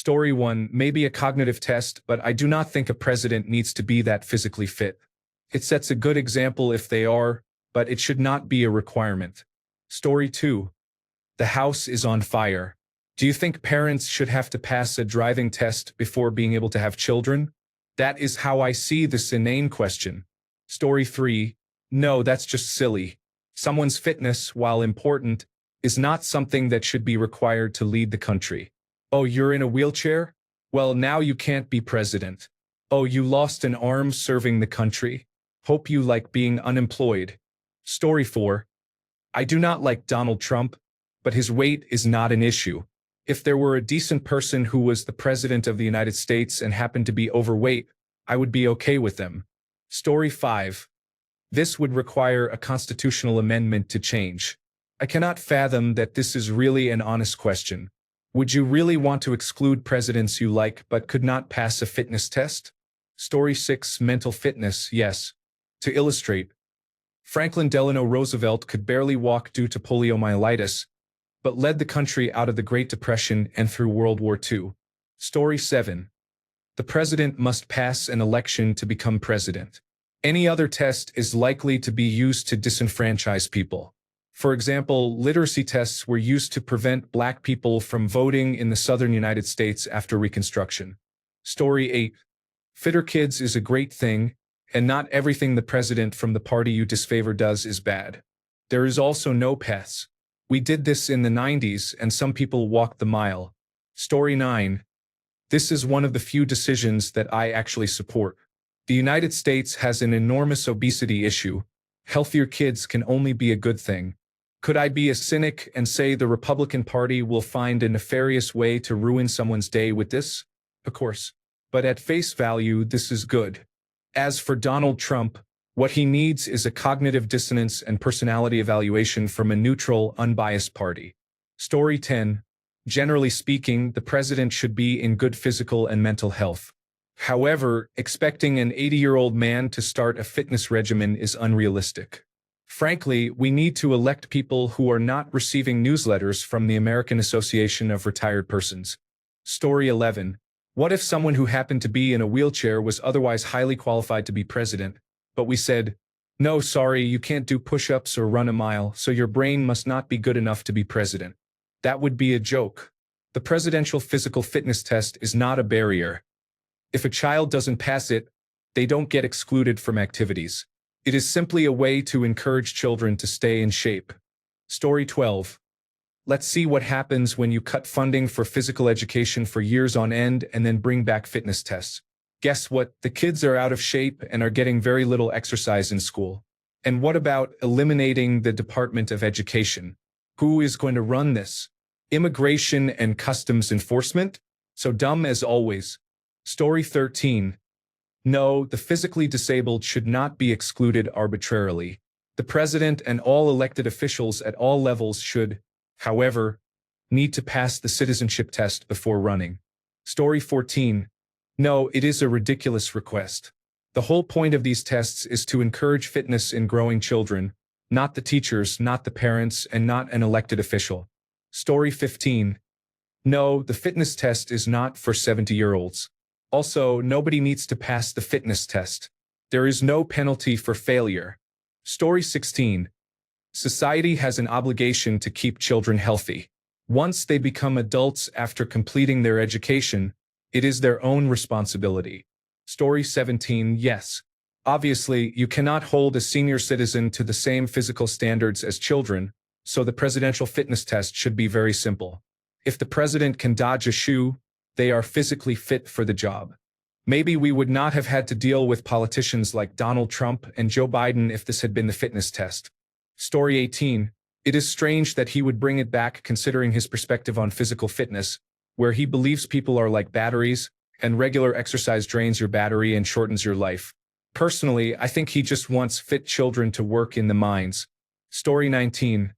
Story 1, maybe a cognitive test, but I do not think a president needs to be that physically fit. It sets a good example if they are, but it should not be a requirement. Story 2, the house is on fire. Do you think parents should have to pass a driving test before being able to have children? That is how I see this inane question. Story 3, no, that's just silly. Someone's fitness, while important, is not something that should be required to lead the country. Oh, you're in a wheelchair? Well, now you can't be president. Oh, you lost an arm serving the country? Hope you like being unemployed. Story 4, I do not like Donald Trump, but his weight is not an issue. If there were a decent person who was the president of the United States and happened to be overweight, I would be okay with them. Story 5, this would require a constitutional amendment to change. I cannot fathom that this is really an honest question. Would you really want to exclude presidents you like but could not pass a fitness test? Story 6, mental fitness, yes. To illustrate, Franklin Delano Roosevelt could barely walk due to poliomyelitis, but led the country out of the Great Depression and through World War II. Story 7, the president must pass an election to become president. Any other test is likely to be used to disenfranchise people. For example, literacy tests were used to prevent black people from voting in the southern United States after Reconstruction. Story 8, fitter kids is a great thing, and not everything the president from the party you disfavor does is bad. There is also no paths. We did this in the 90s, and some people walked the mile. Story 9, this is one of the few decisions that I actually support. The United States has an enormous obesity issue. Healthier kids can only be a good thing. Could I be a cynic and say the Republican Party will find a nefarious way to ruin someone's day with this? Of course. But at face value, this is good. As for Donald Trump, what he needs is a cognitive dissonance and personality evaluation from a neutral, unbiased party. Story 10, generally speaking, the president should be in good physical and mental health. However, expecting an 80-year-old man to start a fitness regimen is unrealistic. Frankly, we need to elect people who are not receiving newsletters from the American Association of Retired Persons. Story 11, what if someone who happened to be in a wheelchair was otherwise highly qualified to be president, but we said, no, sorry, you can't do push-ups or run a mile, so your brain must not be good enough to be president. That would be a joke. The presidential physical fitness test is not a barrier. If a child doesn't pass it, they don't get excluded from activities. It is simply a way to encourage children to stay in shape. Story 12. Let's see what happens when you cut funding for physical education for years on end and then bring back fitness tests. Guess what? The kids are out of shape and are getting very little exercise in school. And what about eliminating the Department of Education? Who is going to run this? Immigration and Customs Enforcement? So dumb as always. Story 13. No, the physically disabled should not be excluded arbitrarily. The president and all elected officials at all levels should, however, need to pass the citizenship test before running. Story 14. No, it is a ridiculous request. The whole point of these tests is to encourage fitness in growing children, not the teachers, not the parents, and not an elected official. Story 15. No, the fitness test is not for 70-year-olds. Also, nobody needs to pass the fitness test. There is no penalty for failure. Story 16. Society has an obligation to keep children healthy. Once they become adults after completing their education, it is their own responsibility. Story 17. Yes. Obviously, you cannot hold a senior citizen to the same physical standards as children, so the presidential fitness test should be very simple. If the president can dodge a shoe, they are physically fit for the job. Maybe we would not have had to deal with politicians like Donald Trump and Joe Biden if this had been the fitness test. Story 18. It is strange that he would bring it back considering his perspective on physical fitness, where he believes people are like batteries, and regular exercise drains your battery and shortens your life. Personally, I think he just wants fit children to work in the mines. Story 19.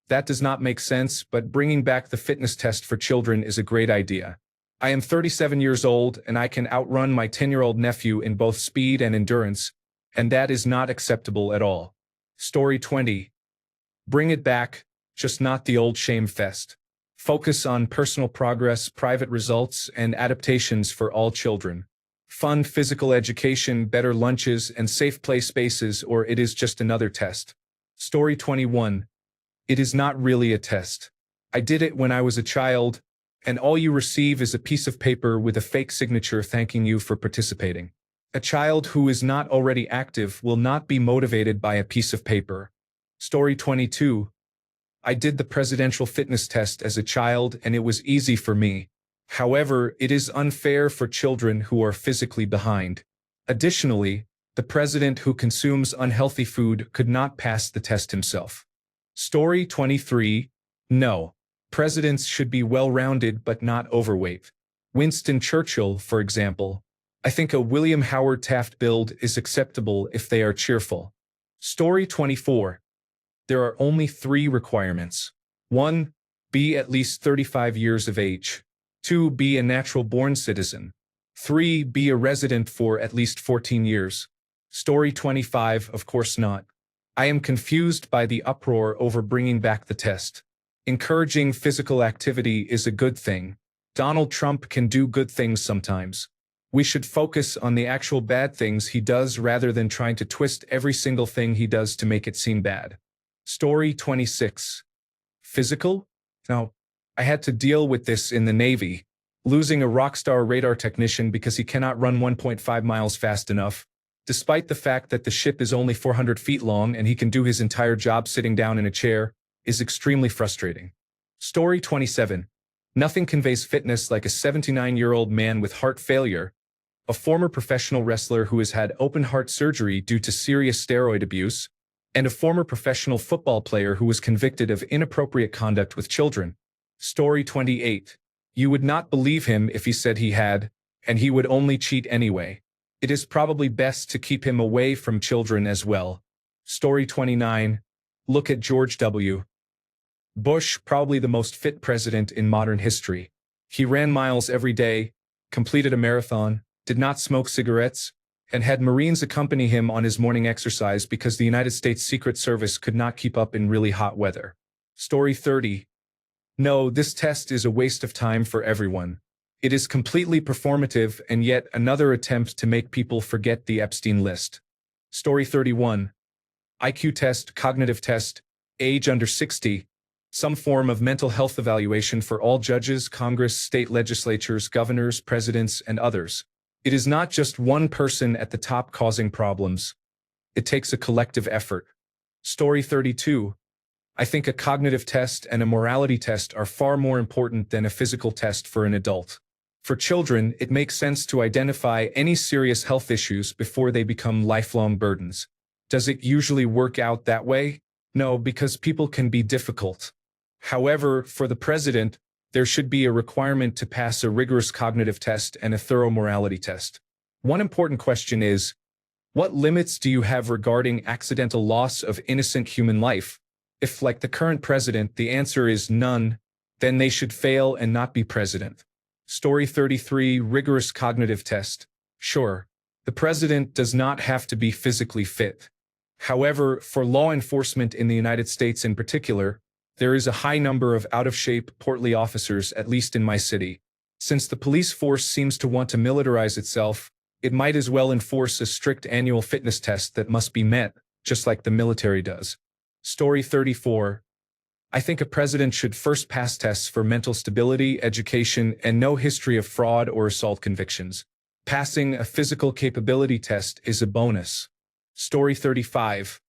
That does not make sense, but bringing back the fitness test for children is a great idea. I am 37 years old and I can outrun my 10-year-old nephew in both speed and endurance, and that is not acceptable at all. Story 20. Bring it back, just not the old shame fest. Focus on personal progress, private results, and adaptations for all children. Fun physical education, better lunches, and safe play spaces, or it is just another test. Story 21. It is not really a test. I did it when I was a child, and all you receive is a piece of paper with a fake signature thanking you for participating. A child who is not already active will not be motivated by a piece of paper. Story 22. I did the presidential fitness test as a child and it was easy for me. However, it is unfair for children who are physically behind. Additionally, the president who consumes unhealthy food could not pass the test himself. Story 23. No. Presidents should be well-rounded but not overweight. Winston Churchill, for example. I think a William Howard Taft build is acceptable if they are cheerful. Story 24. There are only 3 requirements. 1. Be at least 35 years of age. 2. Be a natural-born citizen. 3. Be a resident for at least 14 years. Story 25. Of course not. I am confused by the uproar over bringing back the test. Encouraging physical activity is a good thing. Donald Trump can do good things sometimes. We should focus on the actual bad things he does rather than trying to twist every single thing he does to make it seem bad. Story 26. Physical? No. I had to deal with this in the Navy. Losing a rockstar radar technician because he cannot run 1.5 miles fast enough, despite the fact that the ship is only 400 feet long and he can do his entire job sitting down in a chair, is extremely frustrating. Story 27. Nothing conveys fitness like a 79-year-old man with heart failure, a former professional wrestler who has had open-heart surgery due to serious steroid abuse, and a former professional football player who was convicted of inappropriate conduct with children. Story 28. You would not believe him if he said he had, and he would only cheat anyway. It is probably best to keep him away from children as well. Story 29. Look at George W. Bush, probably the most fit president in modern history. He ran miles every day, completed a marathon, did not smoke cigarettes, and had Marines accompany him on his morning exercise because the United States Secret Service could not keep up in really hot weather. Story 30. No, this test is a waste of time for everyone. It is completely performative and yet another attempt to make people forget the Epstein list. Story 31. IQ test, cognitive test, age under 60, some form of mental health evaluation for all judges, Congress, state legislatures, governors, presidents, and others. It is not just one person at the top causing problems. It takes a collective effort. Story 32. I think a cognitive test and a morality test are far more important than a physical test for an adult. For children, it makes sense to identify any serious health issues before they become lifelong burdens. Does it usually work out that way? No, because people can be difficult. However, for the president, there should be a requirement to pass a rigorous cognitive test and a thorough morality test. One important question is, what limits do you have regarding accidental loss of innocent human life? If, like the current president, the answer is none, then they should fail and not be president. Story 33. Rigorous cognitive test. Sure, the president does not have to be physically fit. However, for law enforcement in the United States in particular, there is a high number of out-of-shape, portly officers, at least in my city. Since the police force seems to want to militarize itself, it might as well enforce a strict annual fitness test that must be met, just like the military does. Story 34. I think a president should first pass tests for mental stability, education, and no history of fraud or assault convictions. Passing a physical capability test is a bonus. Story 35.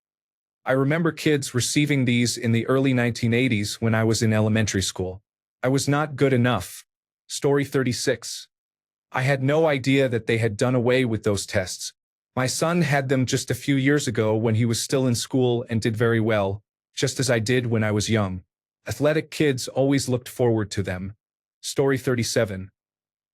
I remember kids receiving these in the early 1980s when I was in elementary school. I was not good enough. Story 36. I had no idea that they had done away with those tests. My son had them just a few years ago when he was still in school and did very well, just as I did when I was young. Athletic kids always looked forward to them. Story 37.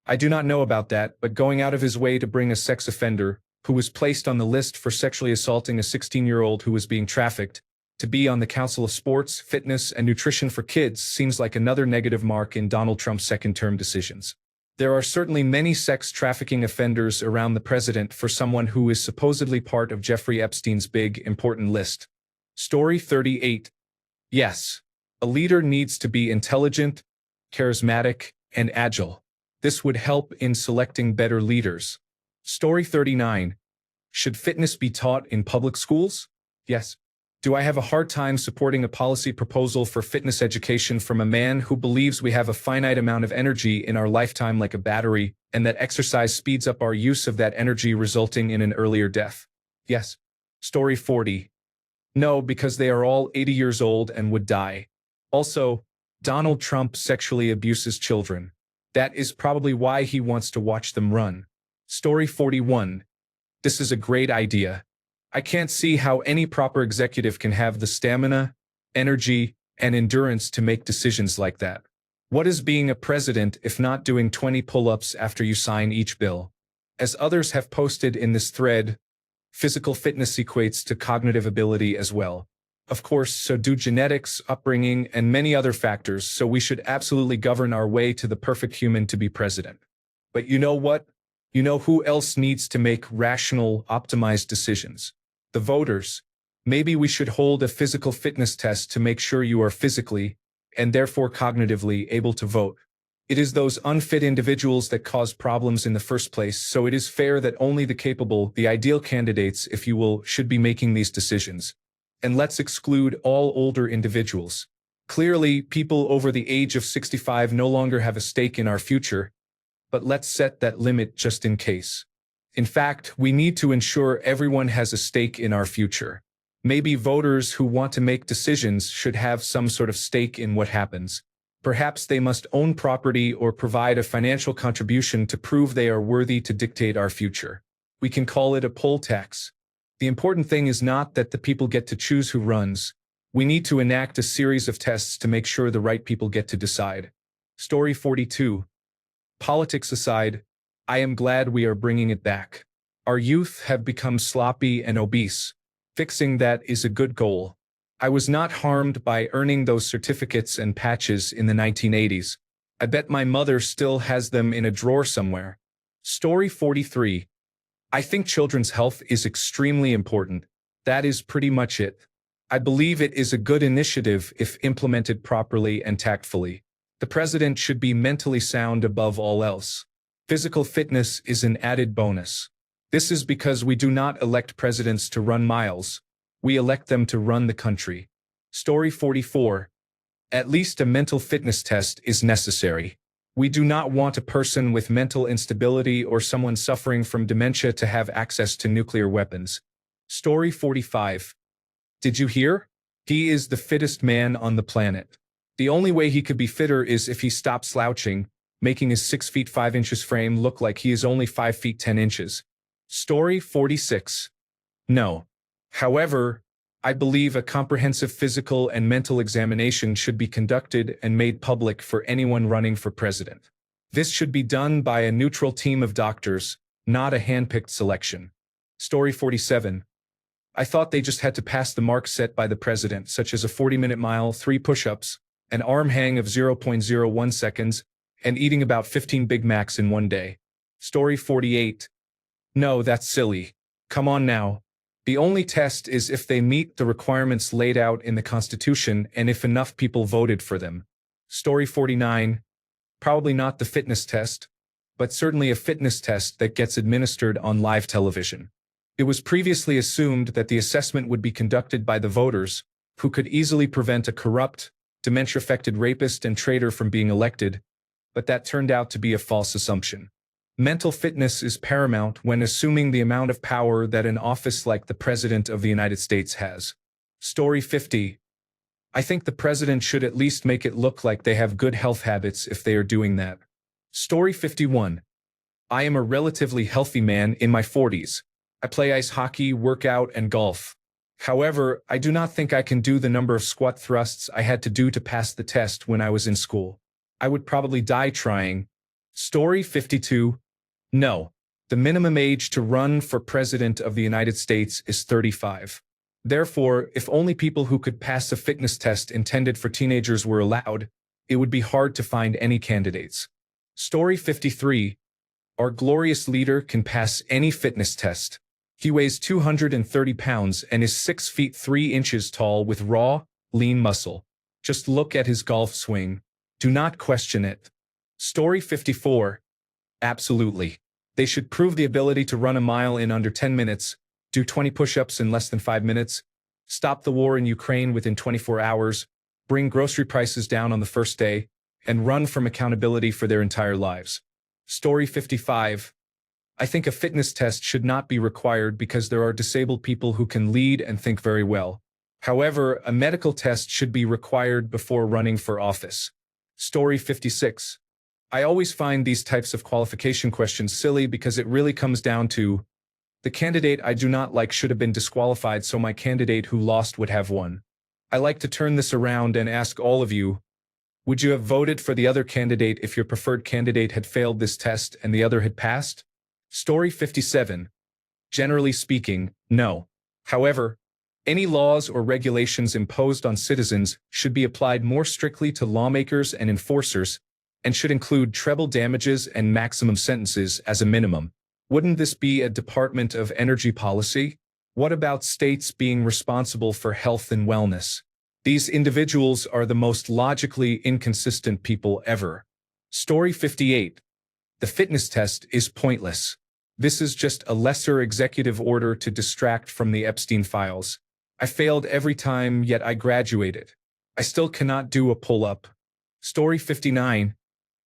I do not know about that, but going out of his way to bring a sex offender, who was placed on the list for sexually assaulting a 16-year-old who was being trafficked, to be on the Council of Sports, Fitness, and Nutrition for Kids seems like another negative mark in Donald Trump's second-term decisions. There are certainly many sex trafficking offenders around the president for someone who is supposedly part of Jeffrey Epstein's big, important list. Story 38. Yes. A leader needs to be intelligent, charismatic, and agile. This would help in selecting better leaders. Story 39. Should fitness be taught in public schools? Yes. Do I have a hard time supporting a policy proposal for fitness education from a man who believes we have a finite amount of energy in our lifetime like a battery, and that exercise speeds up our use of that energy, resulting in an earlier death? Yes. Story 40. No, because they are all 80 years old and would die. Also, Donald Trump sexually abuses children. That is probably why he wants to watch them run. Story 41. This is a great idea. I can't see how any proper executive can have the stamina, energy, and endurance to make decisions like that. What is being a president if not doing 20 pull-ups after you sign each bill? As others have posted in this thread, physical fitness equates to cognitive ability as well. Of course, so do genetics, upbringing, and many other factors, so we should absolutely govern our way to the perfect human to be president. But you know what? You know who else needs to make rational, optimized decisions? The voters. Maybe we should hold a physical fitness test to make sure you are physically, and therefore cognitively, able to vote. It is those unfit individuals that cause problems in the first place, so it is fair that only the capable, the ideal candidates, if you will, should be making these decisions. And let's exclude all older individuals. Clearly, people over the age of 65 no longer have a stake in our future, but let's set that limit just in case. In fact, we need to ensure everyone has a stake in our future. Maybe voters who want to make decisions should have some sort of stake in what happens. Perhaps they must own property or provide a financial contribution to prove they are worthy to dictate our future. We can call it a poll tax. The important thing is not that the people get to choose who runs. We need to enact a series of tests to make sure the right people get to decide. Story 42. Politics aside, I am glad we are bringing it back. Our youth have become sloppy and obese. Fixing that is a good goal. I was not harmed by earning those certificates and patches in the 1980s. I bet my mother still has them in a drawer somewhere. Story 43. I think children's health is extremely important. That is pretty much it. I believe it is a good initiative if implemented properly and tactfully. The president should be mentally sound above all else. Physical fitness is an added bonus. This is because we do not elect presidents to run miles. We elect them to run the country. Story 44. At least a mental fitness test is necessary. We do not want a person with mental instability or someone suffering from dementia to have access to nuclear weapons. Story 45. Did you hear? He is the fittest man on the planet. The only way he could be fitter is if he stopped slouching, making his 6 feet 5 inches frame look like he is only 5 feet 10 inches. Story 46. No. However, I believe a comprehensive physical and mental examination should be conducted and made public for anyone running for president. This should be done by a neutral team of doctors, not a hand-picked selection. Story 47. I thought they just had to pass the mark set by the president, such as a 40-minute mile, 3 push-ups, an arm hang of 0.01 seconds, and eating about 15 Big Macs in one day. Story 48. No, that's silly. Come on now. The only test is if they meet the requirements laid out in the Constitution and if enough people voted for them. Story 49. Probably not the fitness test, but certainly a fitness test that gets administered on live television. It was previously assumed that the assessment would be conducted by the voters, who could easily prevent a corrupt, dementia-affected rapist and traitor from being elected, but that turned out to be a false assumption. Mental fitness is paramount when assuming the amount of power that an office like the President of the United States has. Story 50. I think the president should at least make it look like they have good health habits if they are doing that. Story 51. I am a relatively healthy man in my 40s. I play ice hockey, work out, and golf. However, I do not think I can do the number of squat thrusts I had to do to pass the test when I was in school. I would probably die trying. Story 52. No. The minimum age to run for President of the United States is 35. Therefore, if only people who could pass a fitness test intended for teenagers were allowed, it would be hard to find any candidates. Story 53. Our glorious leader can pass any fitness test. He weighs 230 pounds and is 6 feet 3 inches tall with raw, lean muscle. Just look at his golf swing. Do not question it. Story 54. Absolutely. They should prove the ability to run a mile in under 10 minutes, do 20 push-ups in less than 5 minutes, stop the war in Ukraine within 24 hours, bring grocery prices down on the first day, and run from accountability for their entire lives. Story 55. I think a fitness test should not be required because there are disabled people who can lead and think very well. However, a medical test should be required before running for office. Story 56. I always find these types of qualification questions silly because it really comes down to, the candidate I do not like should have been disqualified so my candidate who lost would have won. I like to turn this around and ask all of you, would you have voted for the other candidate if your preferred candidate had failed this test and the other had passed? Story 57. Generally speaking, no. However, any laws or regulations imposed on citizens should be applied more strictly to lawmakers and enforcers, and should include treble damages and maximum sentences as a minimum. Wouldn't this be a Department of Energy policy? What about states being responsible for health and wellness? These individuals are the most logically inconsistent people ever. Story 58. The fitness test is pointless. This is just a lesser executive order to distract from the Epstein files. I failed every time, yet I graduated. I still cannot do a pull-up. Story 59.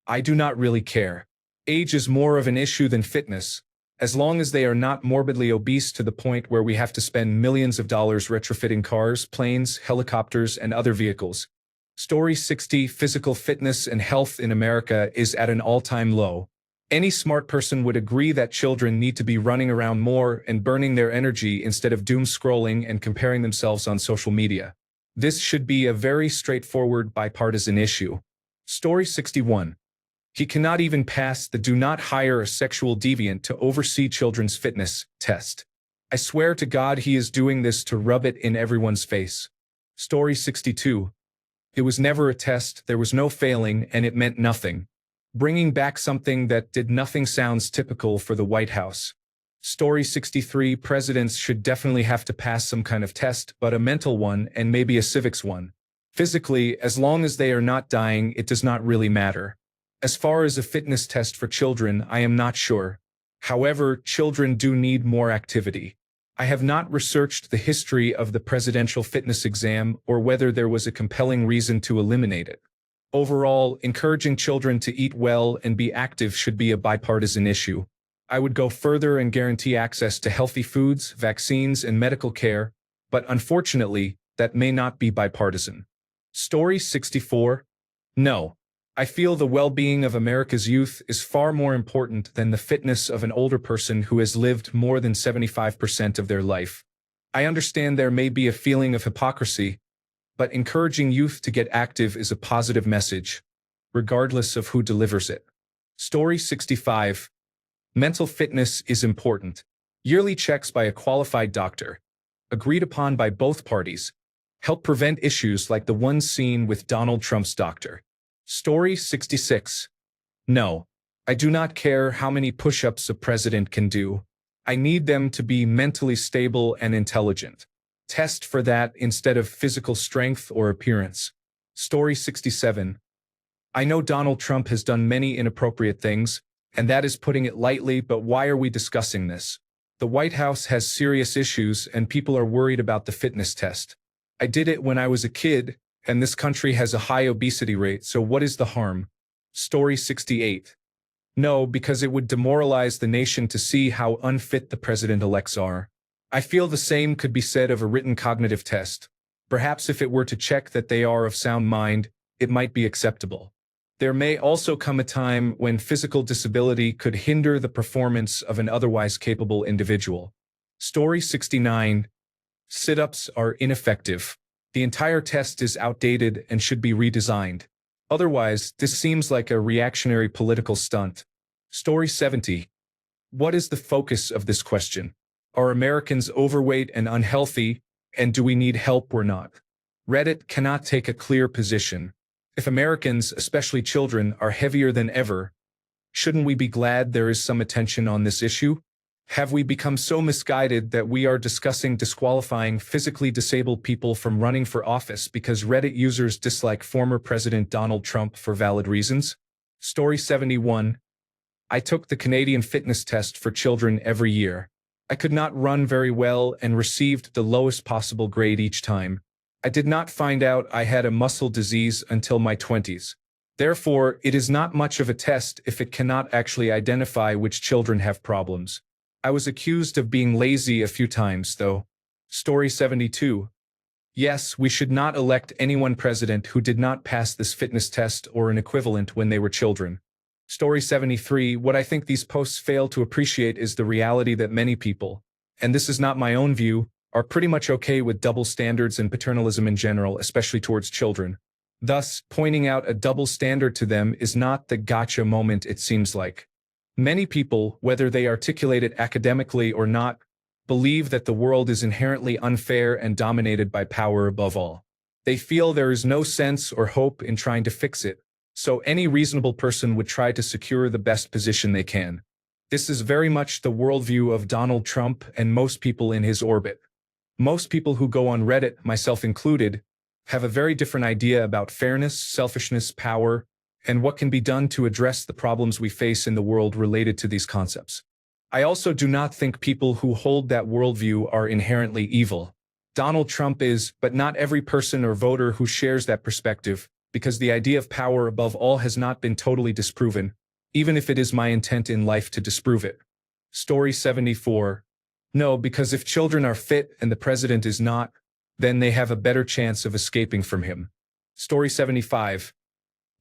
I do not really care. Age is more of an issue than fitness, as long as they are not morbidly obese to the point where we have to spend millions of dollars retrofitting cars, planes, helicopters, and other vehicles. Story 60. Physical fitness and health in America is at an all-time low. Any smart person would agree that children need to be running around more and burning their energy instead of doom scrolling and comparing themselves on social media. This should be a very straightforward bipartisan issue. Story 61. He cannot even pass the do not hire a sexual deviant to oversee children's fitness test. I swear to God he is doing this to rub it in everyone's face. Story 62. It was never a test, there was no failing, and it meant nothing. Bringing back something that did nothing sounds typical for the White House. Story 63. Presidents should definitely have to pass some kind of test, but a mental one and maybe a civics one. Physically, as long as they are not dying, it does not really matter. As far as a fitness test for children, I am not sure. However, children do need more activity. I have not researched the history of the presidential fitness exam or whether there was a compelling reason to eliminate it. Overall, encouraging children to eat well and be active should be a bipartisan issue. I would go further and guarantee access to healthy foods, vaccines, and medical care, but unfortunately, that may not be bipartisan. Story 64. No. I feel the well-being of America's youth is far more important than the fitness of an older person who has lived more than 75% of their life. I understand there may be a feeling of hypocrisy, but encouraging youth to get active is a positive message, regardless of who delivers it. Story 65. Mental fitness is important. Yearly checks by a qualified doctor, agreed upon by both parties, help prevent issues like the ones seen with Donald Trump's doctor. Story 66. No, I do not care how many push-ups a president can do. I need them to be mentally stable and intelligent. Test for that instead of physical strength or appearance. Story 67. I know Donald Trump has done many inappropriate things, and that is putting it lightly, but why are we discussing this? The White House has serious issues and people are worried about the fitness test. I did it when I was a kid, and this country has a high obesity rate, so what is the harm? Story 68. No, because it would demoralize the nation to see how unfit the president-elects are. I feel the same could be said of a written cognitive test. Perhaps if it were to check that they are of sound mind, it might be acceptable. There may also come a time when physical disability could hinder the performance of an otherwise capable individual. Story 69. Sit-ups are ineffective. The entire test is outdated and should be redesigned. Otherwise, this seems like a reactionary political stunt. Story 70. What is the focus of this question? Are Americans overweight and unhealthy, and do we need help or not? Reddit cannot take a clear position. If Americans, especially children, are heavier than ever, shouldn't we be glad there is some attention on this issue? Have we become so misguided that we are discussing disqualifying physically disabled people from running for office because Reddit users dislike former President Donald Trump for valid reasons? Story 71. I took the Canadian fitness test for children every year. I could not run very well and received the lowest possible grade each time. I did not find out I had a muscle disease until my 20s. Therefore, it is not much of a test if it cannot actually identify which children have problems. I was accused of being lazy a few times, though. Story 72. Yes, we should not elect anyone president who did not pass this fitness test or an equivalent when they were children. Story 73. What I think these posts fail to appreciate is the reality that many people, and this is not my own view, are pretty much okay with double standards and paternalism in general, especially towards children. Thus, pointing out a double standard to them is not the gotcha moment it seems like. Many people, whether they articulate it academically or not, believe that the world is inherently unfair and dominated by power above all. They feel there is no sense or hope in trying to fix it, so any reasonable person would try to secure the best position they can. This is very much the worldview of Donald Trump and most people in his orbit. Most people who go on Reddit, myself included, have a very different idea about fairness, selfishness, power, and what can be done to address the problems we face in the world related to these concepts. I also do not think people who hold that worldview are inherently evil. Donald Trump is, but not every person or voter who shares that perspective, because the idea of power above all has not been totally disproven, even if it is my intent in life to disprove it. Story 74. No, because if children are fit and the president is not, then they have a better chance of escaping from him. Story 75.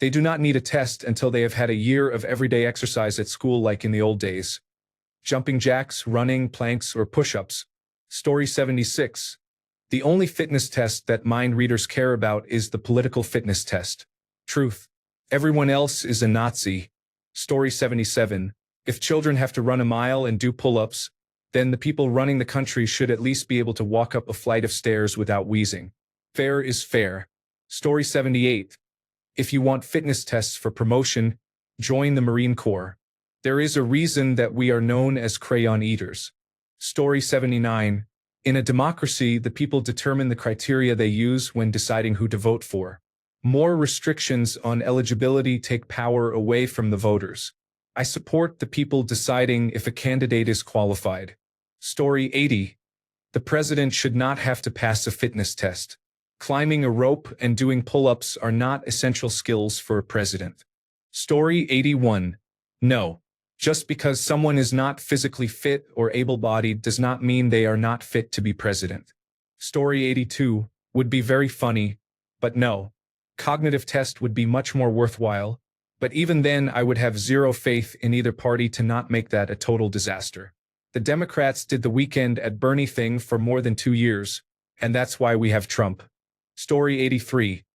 They do not need a test until they have had a year of everyday exercise at school like in the old days. Jumping jacks, running, planks, or push-ups. Story 76. The only fitness test that mind readers care about is the political fitness test. Truth. Everyone else is a Nazi. Story 77. If children have to run a mile and do pull-ups, then the people running the country should at least be able to walk up a flight of stairs without wheezing. Fair is fair. Story 78. If you want fitness tests for promotion, join the Marine Corps. There is a reason that we are known as crayon eaters. Story 79. In a democracy, the people determine the criteria they use when deciding who to vote for. More restrictions on eligibility take power away from the voters. I support the people deciding if a candidate is qualified. Story 80. The president should not have to pass a fitness test. Climbing a rope and doing pull-ups are not essential skills for a president. Story 81. No. Just because someone is not physically fit or able-bodied does not mean they are not fit to be president. Story 82. Would be very funny, but no. Cognitive test would be much more worthwhile, but even then I would have zero faith in either party to not make that a total disaster. The Democrats did the weekend at Bernie thing for more than 2 years, and that's why we have Trump. Story 83.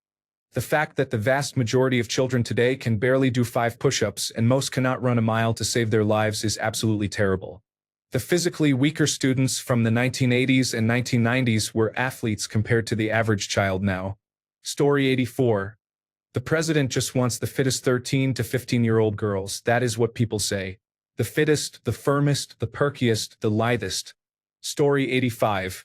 The fact that the vast majority of children today can barely do 5 push-ups and most cannot run a mile to save their lives is absolutely terrible. The physically weaker students from the 1980s and 1990s were athletes compared to the average child now. Story 84. The president just wants the fittest 13 to 15-year-old girls. That is what people say. The fittest, the firmest, the perkiest, the lithest. Story 85.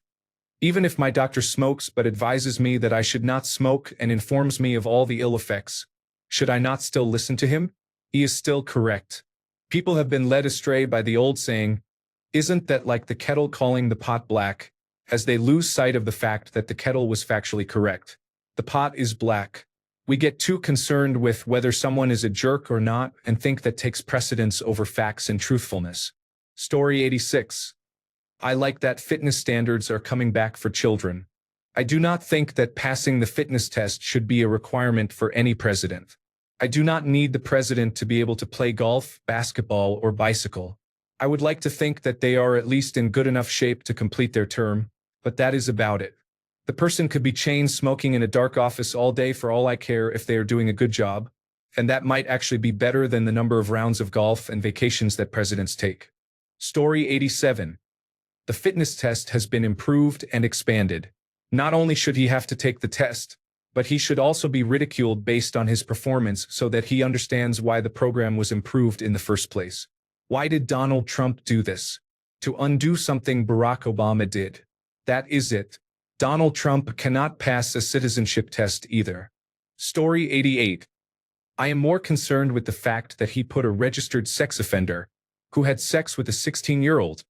Even if my doctor smokes but advises me that I should not smoke and informs me of all the ill effects, should I not still listen to him? He is still correct. People have been led astray by the old saying, "Isn't that like the kettle calling the pot black?" as they lose sight of the fact that the kettle was factually correct. The pot is black. We get too concerned with whether someone is a jerk or not and think that takes precedence over facts and truthfulness. Story 86. I like that fitness standards are coming back for children. I do not think that passing the fitness test should be a requirement for any president. I do not need the president to be able to play golf, basketball, or bicycle. I would like to think that they are at least in good enough shape to complete their term, but that is about it. The person could be chain smoking in a dark office all day for all I care if they are doing a good job, and that might actually be better than the number of rounds of golf and vacations that presidents take. Story 87. The fitness test has been improved and expanded. Not only should he have to take the test, but he should also be ridiculed based on his performance so that he understands why the program was improved in the first place. Why did Donald Trump do this? to undo something Barack Obama did. That is it. Donald Trump cannot pass a citizenship test either. Story 88. I am more concerned with the fact that he put a registered sex offender, who had sex with a 16-year-old,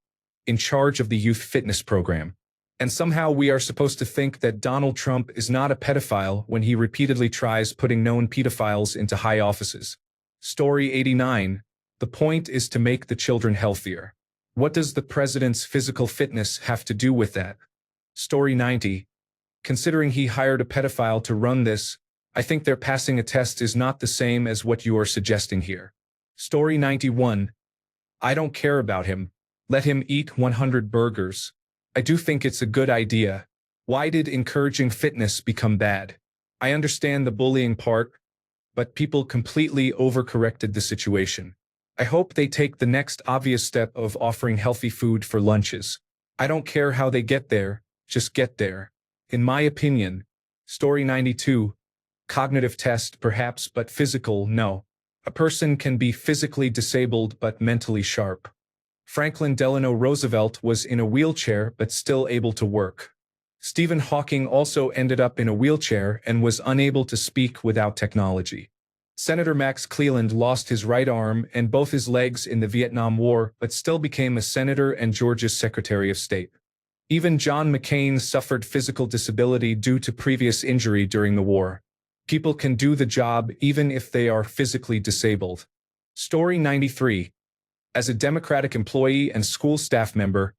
in charge of the youth fitness program. And somehow we are supposed to think that Donald Trump is not a pedophile when he repeatedly tries putting known pedophiles into high offices. Story 89. The point is to make the children healthier. What does the president's physical fitness have to do with that? Story 90. Considering he hired a pedophile to run this, I think their passing a test is not the same as what you are suggesting here. Story 91. I don't care about him. Let him eat 100 burgers. I do think it's a good idea. Why did encouraging fitness become bad? I understand the bullying part, but people completely overcorrected the situation. I hope they take the next obvious step of offering healthy food for lunches. I don't care how they get there, just get there. In my opinion. Story 92. Cognitive test, perhaps, but physical, no. A person can be physically disabled but mentally sharp. Franklin Delano Roosevelt was in a wheelchair but still able to work. Stephen Hawking also ended up in a wheelchair and was unable to speak without technology. Senator Max Cleland lost his right arm and both his legs in the Vietnam War but still became a senator and Georgia's Secretary of State. Even John McCain suffered physical disability due to previous injury during the war. People can do the job even if they are physically disabled. Story 93. As a Democratic employee and school staff member,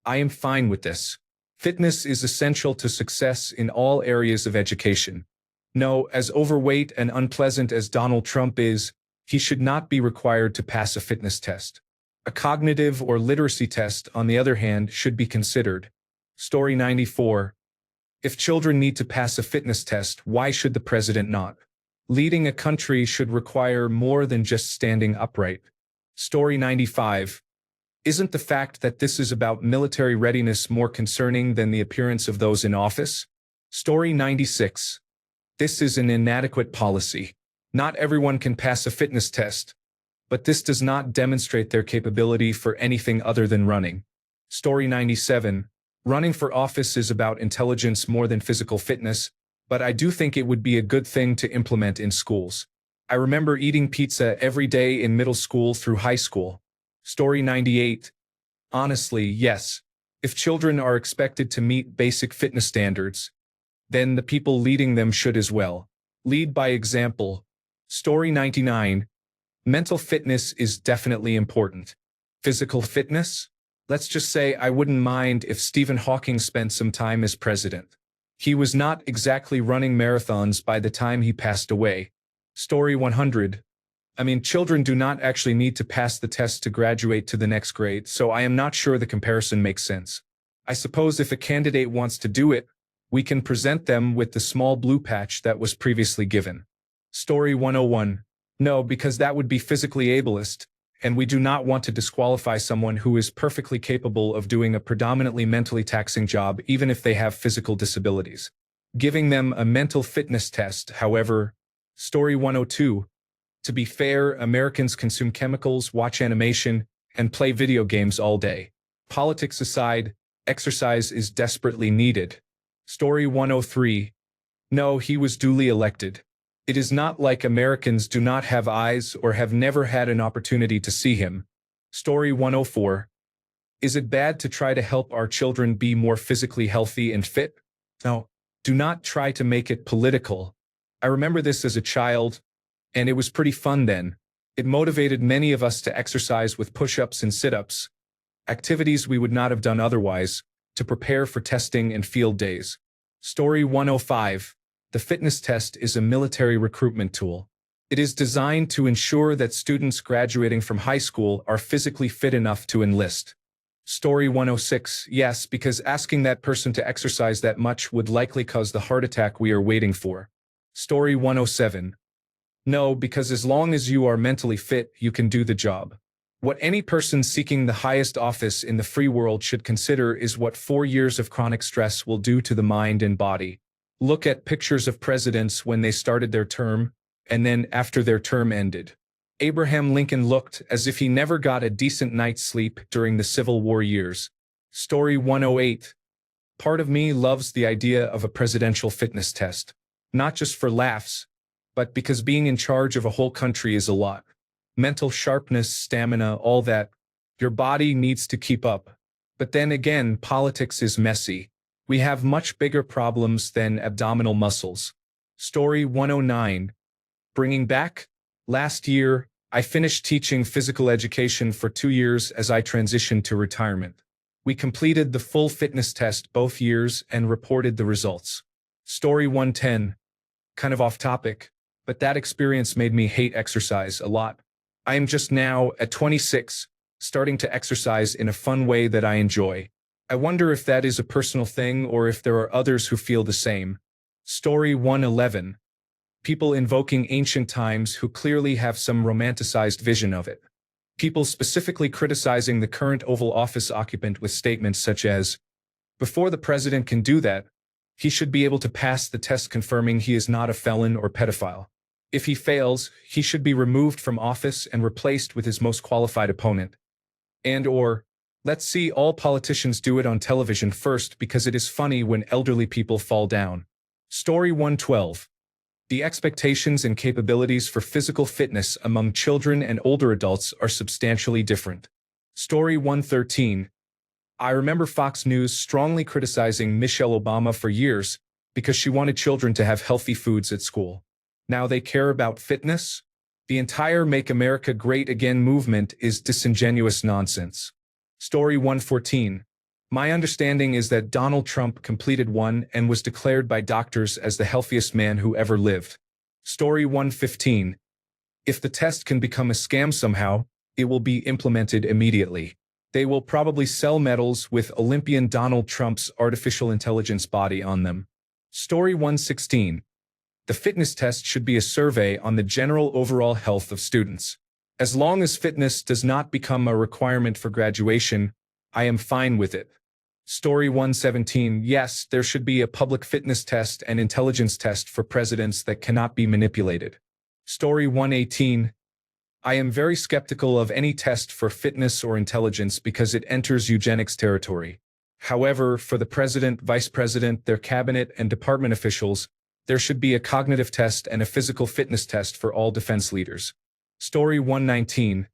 I am fine with this. Fitness is essential to success in all areas of education. No, as overweight and unpleasant as Donald Trump is, he should not be required to pass a fitness test. A cognitive or literacy test, on the other hand, should be considered. Story 94. If children need to pass a fitness test, why should the president not? Leading a country should require more than just standing upright. Story 95. Isn't the fact that this is about military readiness more concerning than the appearance of those in office? Story 96. This is an inadequate policy. Not everyone can pass a fitness test, but this does not demonstrate their capability for anything other than running. Story 97. Running for office is about intelligence more than physical fitness, but I do think it would be a good thing to implement in schools. I remember eating pizza every day in middle school through high school. Story 98. Honestly, yes. If children are expected to meet basic fitness standards, then the people leading them should as well. Lead by example. Story 99. Mental fitness is definitely important. Physical fitness? Let's just say I wouldn't mind if Stephen Hawking spent some time as president. He was not exactly running marathons by the time he passed away. Story 100. Children do not actually need to pass the test to graduate to the next grade, so I am not sure the comparison makes sense. I suppose if a candidate wants to do it, we can present them with the small blue patch that was previously given. Story 101. No, because that would be physically ableist, and we do not want to disqualify someone who is perfectly capable of doing a predominantly mentally taxing job even if they have physical disabilities. Giving them a mental fitness test, however. Story 102. To be fair, Americans consume chemicals, watch animation, and play video games all day. Politics aside, exercise is desperately needed. Story 103. No, he was duly elected. It is not like Americans do not have eyes or have never had an opportunity to see him. Story 104. Is it bad to try to help our children be more physically healthy and fit? No, do not try to make it political. I remember this as a child, and it was pretty fun then. It motivated many of us to exercise with push-ups and sit-ups, activities we would not have done otherwise, to prepare for testing and field days. Story 105. The fitness test is a military recruitment tool. It is designed to ensure that students graduating from high school are physically fit enough to enlist. Story 106. Yes, because asking that person to exercise that much would likely cause the heart attack we are waiting for. Story 107. No, because as long as you are mentally fit, you can do the job. What any person seeking the highest office in the free world should consider is what 4 years of chronic stress will do to the mind and body. Look at pictures of presidents when they started their term, and then after their term ended. Abraham Lincoln looked as if he never got a decent night's sleep during the Civil War years. Story 108. Part of me loves the idea of a presidential fitness test. Not just for laughs, but because being in charge of a whole country is a lot. Mental sharpness, stamina, all that. Your body needs to keep up. But then again, politics is messy. We have much bigger problems than abdominal muscles. Story 109. Bringing back? Last year, I finished teaching physical education for 2 years as I transitioned to retirement. We completed the full fitness test both years and reported the results. Story 110. Kind of off topic, but that experience made me hate exercise a lot. I am just now, at 26, starting to exercise in a fun way that I enjoy. I wonder if that is a personal thing or if there are others who feel the same. Story 111. People invoking ancient times who clearly have some romanticized vision of it. People specifically criticizing the current Oval Office occupant with statements such as, "Before the president can do that, he should be able to pass the test confirming he is not a felon or pedophile. If he fails, he should be removed from office and replaced with his most qualified opponent." And/or, "Let's see all politicians do it on television first because it is funny when elderly people fall down." Story 112. The expectations and capabilities for physical fitness among children and older adults are substantially different. Story 113. I remember Fox News strongly criticizing Michelle Obama for years because she wanted children to have healthy foods at school. Now they care about fitness? The entire Make America Great Again movement is disingenuous nonsense. Story 114. My understanding is that Donald Trump completed one and was declared by doctors as the healthiest man who ever lived. Story 115. If the test can become a scam somehow, it will be implemented immediately. They will probably sell medals with Olympian Donald Trump's artificial intelligence body on them. Story 116. The fitness test should be a survey on the general overall health of students. As long as fitness does not become a requirement for graduation, I am fine with it. Story 117. Yes, there should be a public fitness test and intelligence test for presidents that cannot be manipulated. Story 118. I am very skeptical of any test for fitness or intelligence because it enters eugenics territory. However, for the president, vice president, their cabinet, and department officials, there should be a cognitive test and a physical fitness test for all defense leaders. Story 119.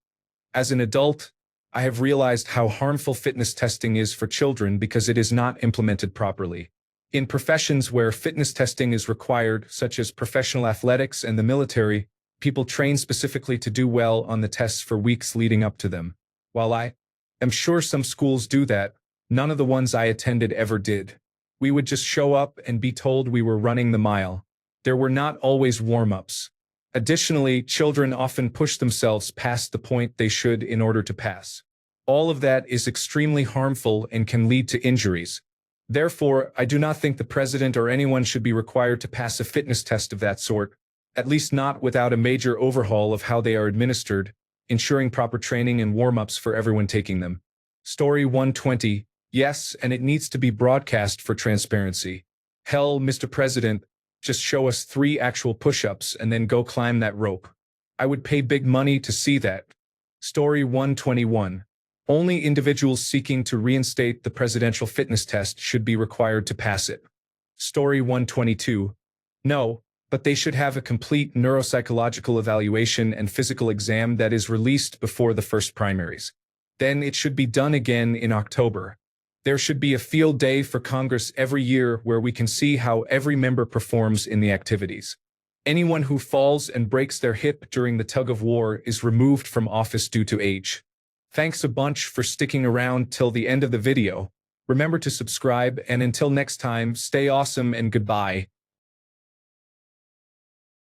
As an adult, I have realized how harmful fitness testing is for children because it is not implemented properly. In professions where fitness testing is required, such as professional athletics and the military, people train specifically to do well on the tests for weeks leading up to them. While I am sure some schools do that, none of the ones I attended ever did. We would just show up and be told we were running the mile. There were not always warm-ups. Additionally, children often push themselves past the point they should in order to pass. All of that is extremely harmful and can lead to injuries. Therefore, I do not think the president or anyone should be required to pass a fitness test of that sort, at least not without a major overhaul of how they are administered, ensuring proper training and warm-ups for everyone taking them. Story 120. Yes, and it needs to be broadcast for transparency. Hell, Mr. President, just show us 3 actual push-ups and then go climb that rope. I would pay big money to see that. Story 121. Only individuals seeking to reinstate the presidential fitness test should be required to pass it. Story 122. No, but they should have a complete neuropsychological evaluation and physical exam that is released before the first primaries. Then it should be done again in October. There should be a field day for Congress every year where we can see how every member performs in the activities. Anyone who falls and breaks their hip during the tug-of-war is removed from office due to age. Thanks a bunch for sticking around till the end of the video. Remember to subscribe, and until next time, stay awesome and goodbye.